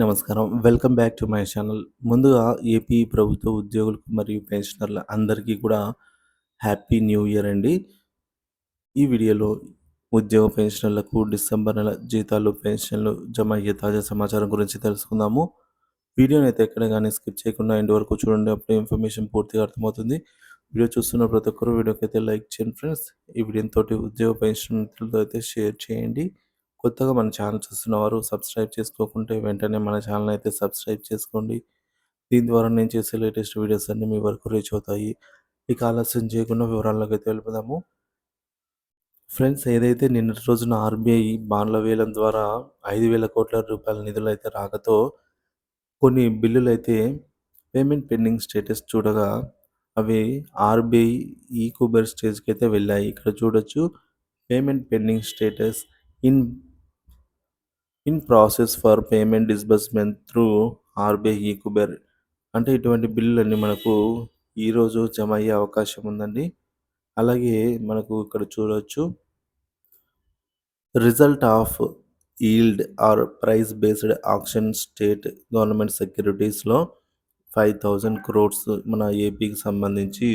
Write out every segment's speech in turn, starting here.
నమస్కారం. Welcome back to my channel. ముందుగా AP ప్రభుత్వ ఉద్యోగులకు మరియు పెన్షనర్ల అందరికీ కూడా హ్యాపీ న్యూ ఇయర్ అండి. ఈ వీడియోలో ఉద్యోగ పెన్షనర్లకు డిసెంబర్ నెల జీతాలు, పెన్షన్లు జమ అయ్యే తాజా సమాచారం గురించి తెలుసుకుందాము. వీడియోనైతే ఎక్కడ గాని స్కిప్ చేయకుండా ఎండ్ వరకు చూడండి. అప్పుడే ఇన్ఫర్మేషన్ పూర్తిగా అర్థమవుతుంది. వీడియో చూస్తున్న ప్రతి ఒక్కరు వీడియోకైతే లైక్ చేయండి ఫ్రెండ్స్. ఈ వీడియోతోటి ఉద్యోగ పెన్షన్ మిత్రులతో అయితే షేర్ చేయండి. కొత్తగా మన ఛానల్ చూస్తున్నవారు సబ్స్క్రైబ్ చేసుకోకుంటే వెంటనే మన ఛానల్ అయితే సబ్స్క్రైబ్ చేసుకోండి. దీని ద్వారా నేను చేసే లేటెస్ట్ వీడియోస్ అన్నీ మీ వరకు రీచ్ అవుతాయి. ఇక ఆలస్యం చేయకుండా వివరాల్లోకైతే వెళ్ళిపోదాము. ఫ్రెండ్స్, ఏదైతే నిన్నటి రోజున ఆర్బీఐ బాండ్ల వేలం ద్వారా 5,000 కోట్ల రూపాయల నిధులైతే రాకతో కొన్ని బిల్లులైతే పేమెంట్ పెండింగ్ స్టేటస్ చూడగా అవి ఆర్బీఐ ఈకోబర్ స్టేజ్కి అయితే వెళ్ళాయి. ఇక్కడ చూడొచ్చు, payment pending status in in process for payment disbursement through RBI eKuber. అంటే ఇటువంటి బిల్లులన్నీ మనకు ఈరోజు జమ అయ్యే అవకాశం ఉందండి. అలాగే మనకు ఇక్కడ చూడవచ్చు, result of yield or price based auction state government సెక్యూరిటీస్లో 5,000 క్రోడ్స్ మన ఏపీకి సంబంధించి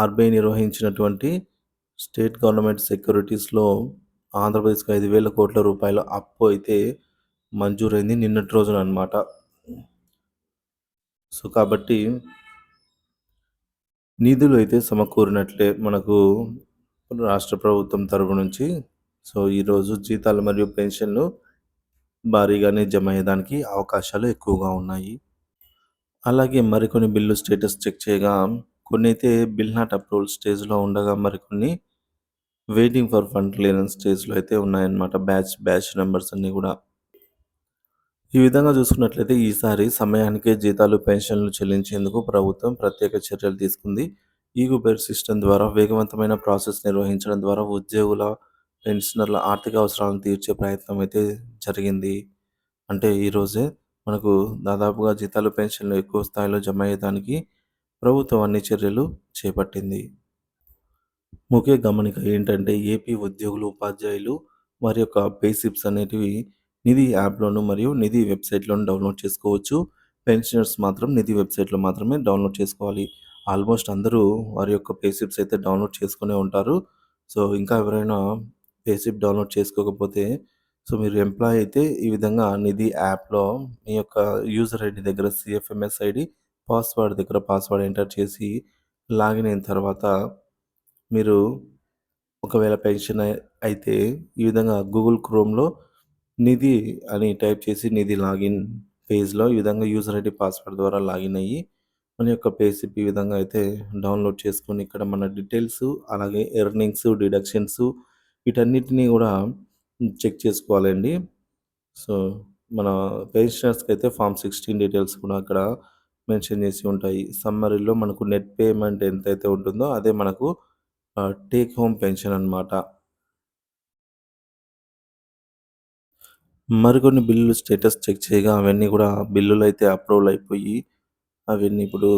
ఆర్బీఐ నిర్వహించినటువంటి స్టేట్ గవర్నమెంట్ సెక్యూరిటీస్లో ఆంధ్రప్రదేశ్కి 5,000 కోట్ల రూపాయల అప్పు అయితే మంజూరైంది నిన్నటి రోజున అనమాట. సో కాబట్టి నిధులు అయితే సమకూరినట్లే మనకు రాష్ట్ర ప్రభుత్వం తరపు నుంచి. సో ఈరోజు జీతాలు మరియు పెన్షన్లు భారీగానే జమ అయ్యేదానికి అవకాశాలు ఎక్కువగా ఉన్నాయి. అలాగే మరికొన్ని బిల్లు స్టేటస్ చెక్ చేయగా కొన్ని అయితే బిల్ నాట్ అప్రూవల్ స్టేజ్లో ఉండగా మరికొన్ని వెయిటింగ్ ఫర్ ఫండ్ క్లియరెన్స్ స్టేజ్లో అయితే ఉన్నాయన్నమాట. బ్యాచ్ నెంబర్స్ అన్నీ కూడా. ఈ విధంగా చూసుకున్నట్లయితే ఈసారి సమయానికే జీతాలు, పెన్షన్లు చెల్లించేందుకు ప్రభుత్వం ప్రత్యేక చర్యలు తీసుకుంది. ఈకుబెర్ సిస్టమ్ ద్వారా వేగవంతమైన ప్రాసెస్ నిర్వహించడం ద్వారా ఉద్యోగుల, పెన్షనర్ల ఆర్థిక అవసరాలను తీర్చే ప్రయత్నం అయితే జరిగింది. అంటే ఈరోజే మనకు దాదాపుగా జీతాలు, పెన్షన్లు ఎక్కువ స్థాయిలో జమ అయ్యేదానికి ప్రభుత్వం అన్ని చర్యలు చేపట్టింది. ముఖ్య గమనిక ఏంటంటే, ఏపీ ఉద్యోగులు, ఉపాధ్యాయులు వారి యొక్క పే స్లిప్స్ అనేటివి నిధి యాప్‌లోను మరియు నిధి వెబ్‌సైట్‌లోను డౌన్‌లోడ్ చేసుకోవచ్చు. పెన్షనర్స్ మాత్రం నిధి వెబ్‌సైట్‌లో మాత్రమే డౌన్‌లోడ్ చేసుకోవాలి. ఆల్మోస్ట్ అందరూ వారి యొక్క పే స్లిప్స్ అయితే డౌన్‌లోడ్ చేసుకునే ఉంటారు. సో ఇంకా ఎవరైనా పే స్లిప్ డౌన్‌లోడ్ చేసుకోకపోతే, సో మీరు ఎంప్లాయీ అయితే ఈ విధంగా నిధి యాప్‌లో మీ యొక్క యూజర్ ఐడీ దగ్గర సీఎఫ్ఎంఎస్ ఐడీ, పాస్వర్డ్ దగ్గర పాస్వర్డ్ ఎంటర్ చేసి లాగిన్ అయిన తర్వాత మీరు ఒకవేళ పెన్షన్ అయితే ఈ విధంగా గూగుల్ క్రోమ్‌లో నిధి అని టైప్ చేసి నిధి లాగిన్ పేజ్‌లో ఈ విధంగా యూజర్ ఐడీ, పాస్వర్డ్ ద్వారా లాగిన్ అయ్యి మన యొక్క పే స్లిప్ ఈ విధంగా అయితే డౌన్‌లోడ్ చేసుకొని ఇక్కడ మన డీటెయిల్స్, అలాగే ఎర్నింగ్స్, డిడక్షన్స్ వీటన్నిటిని కూడా చెక్ చేసుకోవాలండి. సో మన పెన్షనర్స్‌కి అయితే ఫార్మ్ 16 డీటెయిల్స్ కూడా అక్కడ మెన్షన్ చేసి ఉంటాయి. సమ్మరీలో మనకు నెట్ పేమెంట్ ఎంతైతే ఉంటుందో అదే మనకు టేక్ హోమ్ పెన్షన్ అనమాట. మరికొన్ని బిల్లులు స్టేటస్ చెక్ చేయగా అవన్నీ కూడా బిల్లులైతే అప్రూవల్ అయిపోయి అవన్నీ ఇప్పుడు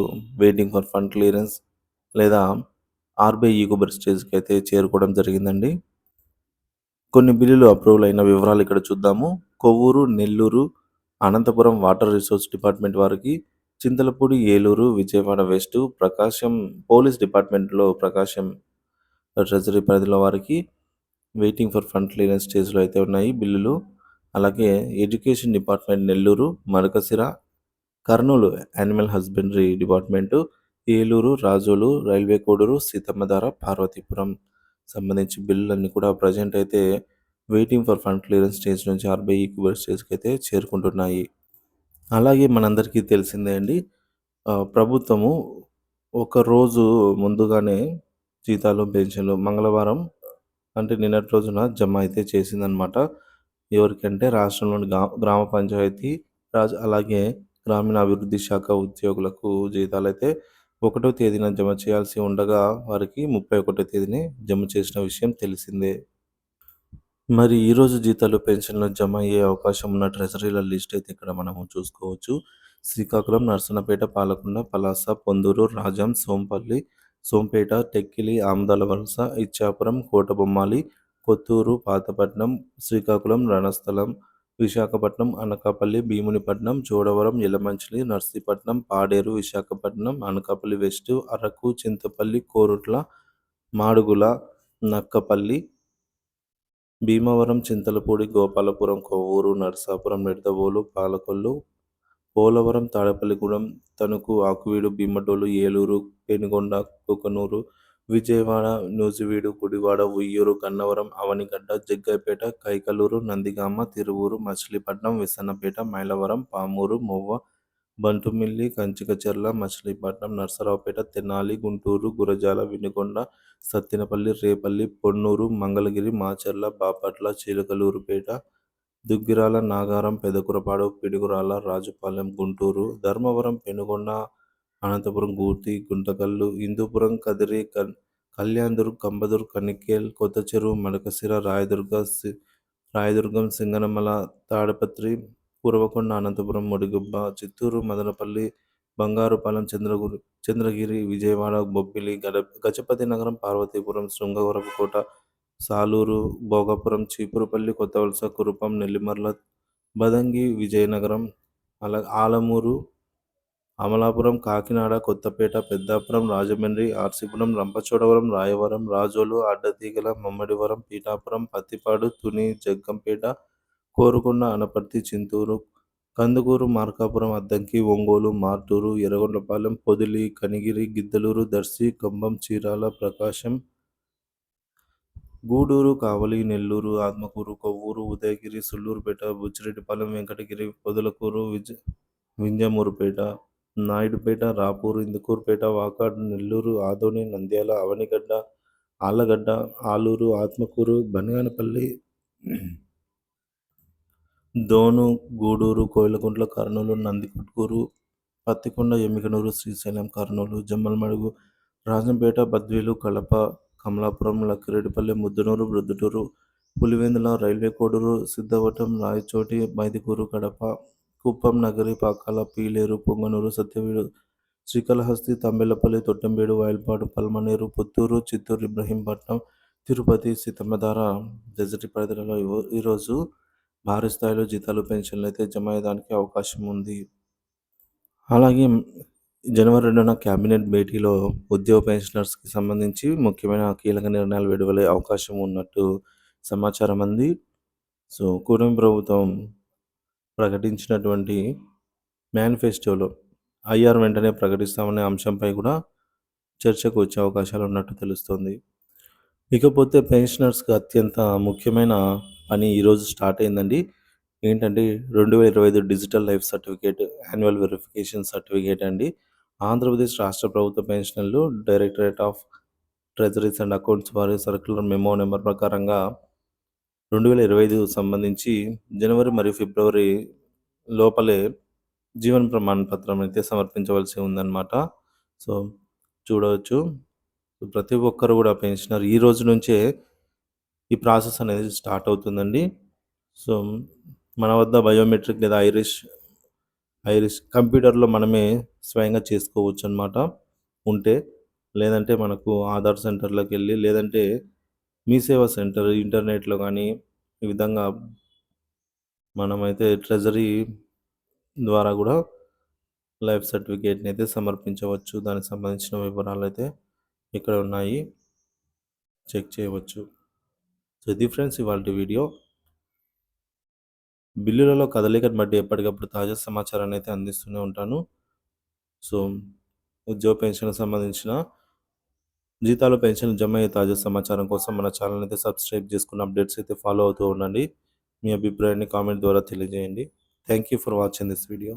వెయిటింగ్ ఫర్ ఫండ్ క్లియరెన్స్ లేదా ఆర్బీఐ ఈకోబర్ స్టేజ్‌కి అయితే చేరుకోవడం జరిగిందండి. కొన్ని బిల్లులు అప్రూవల్ అయిన వివరాలు ఇక్కడ చూద్దాము. Kovvur, Nellore, Anantapur water resource department వారికి, చింతలపూడి, ఏలూరు, విజయవాడ వెస్టు, ప్రకాశం పోలీస్ డిపార్ట్మెంట్‌లో ప్రకాశం ట్రెజరీ పరిధిలో వారికి వెయిటింగ్ ఫర్ ఫండ్ క్లియరెన్స్ స్టేజ్‌లో అయితే ఉన్నాయి బిల్లులు. అలాగే education department Nellore, Madakasira, Kurnool animal husbandry department, Eluru, Razole, railway Koduru, Seethammadhara, Parvathipuram సంబంధించి బిల్లులన్నీ కూడా ప్రజెంట్ అయితే waiting for fund clearance stage నుంచి ఆర్బీఐ ఈక్వల్ స్టేజ్‌కి అయితే చేరుకుంటున్నాయి. అలాగే మనందరికీ తెలిసిందే అండి, ప్రభుత్వము ఒకరోజు ముందుగానే జీతాలు, పెన్షన్లు మంగళవారం అంటే నిన్నటి రోజున జమ అయితే చేసిందనమాట. ఎవరికంటే రాష్ట్రంలోని గ్రామ పంచాయతీ రాజ్ అలాగే గ్రామీణాభివృద్ధి శాఖ ఉద్యోగులకు జీతాలైతే 1వ తేదీన జమ చేయాల్సి ఉండగా వారికి 31వ తేదీనే జమ చేసిన విషయం తెలిసిందే. మరి ఈరోజు జీతాలు, పెన్షన్లు జమ అయ్యే అవకాశం ఉన్న ట్రెజరీల లిస్ట్ అయితే ఇక్కడ మనము చూసుకోవచ్చు. శ్రీకాకుళం, నర్సన్నపేట, పాలకొండ, పలాస, పొందూరు, రాజాం, సోంపల్లి, సోంపేట, టెక్కిలి, ఆమదాల వలస, ఇచ్చాపురం, కోటబొమ్మాలి, కొత్తూరు, పాతపట్నం, శ్రీకాకుళం, రణస్థలం, విశాఖపట్నం, అనకాపల్లి, భీమునిపట్నం, చోడవరం, యలమంచిలి, నర్సీపట్నం, పాడేరు, విశాఖపట్నం, అనకాపల్లి వెస్టు, అరకు, చింతపల్లి, కోరుట్ల, మాడుగుల, నక్కపల్లి, భీమవరం, చింతలపూడి, గోపాలపురం, కొవ్వూరు, నరసాపురం, నిడదవోలు, పాలకొల్లు, పోలవరం, తాడేపల్లిగూడెం, తణుకు, ఆకువీడు, భీమడోలు, ఏలూరు, పెనుగొండ, కుకనూరు, విజయవాడ, నూజివీడు, గుడివాడ, ఉయ్యూరు, గన్నవరం, అవనిగడ్డ, జగ్గైపేట, కైకలూరు, నందిగామ, తిరువూరు, మచిలీపట్నం, విసన్నపేట, మైలవరం, పామూరు, మొవ్వ, బంటుమిల్లి, కంచికచర్ల, మచిలీపట్నం, నరసరావుపేట, తెనాలి, గుంటూరు, గురజాల, వినుకొండ, సత్తెనపల్లి, రేపల్లి, పొన్నూరు, మంగళగిరి, మాచర్ల, బాపట్ల, చిలకలూరుపేట, దుగ్గిరాల, నాగారం, పెదకూరపాడు, పిడుగురాళ్ళ, రాజుపాలెం, గుంటూరు, ధర్మవరం, పెనుగొండ, అనంతపురం, గూర్తి, గుంతకల్లు, హిందూపురం, కదిరి, కళ్యాణ్దుర్గ్, కంబదూర్, కనికేల్, కొత్తచెరువు, మడకశిర, రాయదుర్గం, సింగనమల, తాడపత్రి, పూర్వకొండ, అనంతపురం, ముడిగుబ్బ, చిత్తూరు, మదనపల్లి, బంగారుపాలెం, చంద్రగిరి, విజయవాడ, బొబ్బిలి, గజపతి నగరం, పార్వతీపురం, శృంగవరపుకోట, సాలూరు, భోగాపురం, చీపురుపల్లి, కొత్తవలస, కురుపం, నెల్లిమర్ల, బదంగి, విజయనగరం, ఆలమూరు, అమలాపురం, కాకినాడ, కొత్తపేట, పెద్దాపురం, రాజమండ్రి, ఆర్సీపురం, రంపచోడవరం, రాయవరం, రాజోలు, అడ్డతీగల, మమ్మడివరం, పీఠాపురం, పత్తిపాడు, తుని, జగ్గంపేట, కోరుకొండ, అనపర్తి, చింతూరు, కందుకూరు, మార్కాపురం, అద్దంకి, ఒంగోలు, మార్టూరు, ఎర్రగొండపాలెం, పొదిలి, కనిగిరి, గిద్దలూరు, దర్శి, కంబం, చీరాల, ప్రకాశం, గూడూరు, కావలి, నెల్లూరు, ఆత్మకూరు, కొవ్వూరు, ఉదయగిరి, సుళ్లూరుపేట, బుచ్చిరెడ్డిపాలెం, వెంకటగిరి, పొదలకూరు, వింజమూరుపేట, నాయుడుపేట, రాపూరు, ఇందుకూరుపేట, వాకాడు, నెల్లూరు, ఆదోని, నంద్యాల, అవనిగడ్డ, ఆళ్లగడ్డ, ఆలూరు, ఆత్మకూరు, బనగానపల్లి, దోను, గూడూరు, కోయిలకుంట్ల, కర్నూలు, నందికొట్కూరు, పత్తికొండ, ఎమ్మిగనూరు, శ్రీశైలం, కర్నూలు, జమ్మలమడుగు, రాజంపేట, బద్వేలు, కడప, కమలాపురం, లక్కిరెడ్డిపల్లి, ముద్దనూరు, ప్రొద్దుటూరు, పులివెందుల, రైల్వే కోడూరు, సిద్ధవటం, రాయచోటి, మైదుకూరు, కడప, కుప్పం, నగరి, పాకాల, పీలేరు, పొంగనూరు, సత్యవేడు, శ్రీకాళహస్తి, తంబెల్లపల్లి, తొట్టంబేడు, వాయల్పాడు, పల్మనేరు, పుత్తూరు, చిత్తూరు, ఇబ్రహీంపట్నం, తిరుపతి, సీతమ్మధార, డెజర్ట్ పరిధిలో ఈరోజు భారీ స్థాయిలో జీతాలు, పెన్షన్లు అయితే జమ అయ్యేదానికి అవకాశం ఉంది. అలాగే జనవరి 2న క్యాబినెట్ భేటీలో ఉద్యోగ పెన్షనర్స్కి సంబంధించి ముఖ్యమైన కీలక నిర్ణయాలు వెలువడే అవకాశం ఉన్నట్టు సమాచారం అంది. సో కూటమి ప్రభుత్వం ప్రకటించినటువంటి మేనిఫెస్టోలో ఐఆర్ వెంటనే ప్రకటిస్తామనే అంశంపై కూడా చర్చకు వచ్చే అవకాశాలు ఉన్నట్టు తెలుస్తోంది. ఇకపోతే పెన్షనర్స్కి అత్యంత ముఖ్యమైన పని ఈరోజు స్టార్ట్ అయిందండి. ఏంటంటే 2025 digital life certificate, annual verification certificate అండి. ఆంధ్రప్రదేశ్ రాష్ట్ర ప్రభుత్వ పెన్షన్లు directorate of treasuries and accounts వారి సర్క్యులర్ మెమో నెంబర్ ప్రకారంగా 2025 సంబంధించి జనవరి మరియు ఫిబ్రవరి లోపలే జీవన ప్రమాణ పత్రం అయితే సమర్పించవలసి ఉందన్నమాట. సో చూడవచ్చు, ప్రతి ఒక్కరు కూడా పెన్షనర్ ఈ రోజు నుంచే ఈ ప్రాసెస్ అనేది స్టార్ట్ అవుతుందండి. సో మన వద్ద బయోమెట్రిక్ లేదా ఐరిష్ కంప్యూటర్లో మనమే స్వయంగా చేసుకోవచ్చు అన్నమాట ఉంటే. లేదంటే మనకు ఆధార్ సెంటర్లోకి వెళ్ళి, లేదంటే మీ సేవా సెంటర్ ఇంటర్నెట్లో కానీ ఈ విధంగా మనమైతే ట్రెజరీ ద్వారా కూడా లైఫ్ సర్టిఫికేట్ని అయితే సమర్పించవచ్చు. దానికి సంబంధించిన వివరాలు అయితే ఇక్కడ ఉన్నాయి, చెక్ చేయవచ్చు. సో ఇది ఫ్రెండ్స్ ఇవాళ వీడియో. బిల్లులలో కదలికను బట్టి ఎప్పటికప్పుడు తాజా సమాచారాన్ని అయితే అందిస్తూనే ఉంటాను. సో ఉద్యోగ పెన్షన్కి సంబంధించిన జీతాలు, పెన్షన్ జమ అయ్యే తాజా సమాచారం కోసం మన ఛానల్ అయితే సబ్స్క్రైబ్ చేసుకున్న అప్డేట్స్ అయితే ఫాలో అవుతూ ఉండండి. మీ అభిప్రాయాన్ని కామెంట్ ద్వారా తెలియజేయండి. Thank you for watching this video.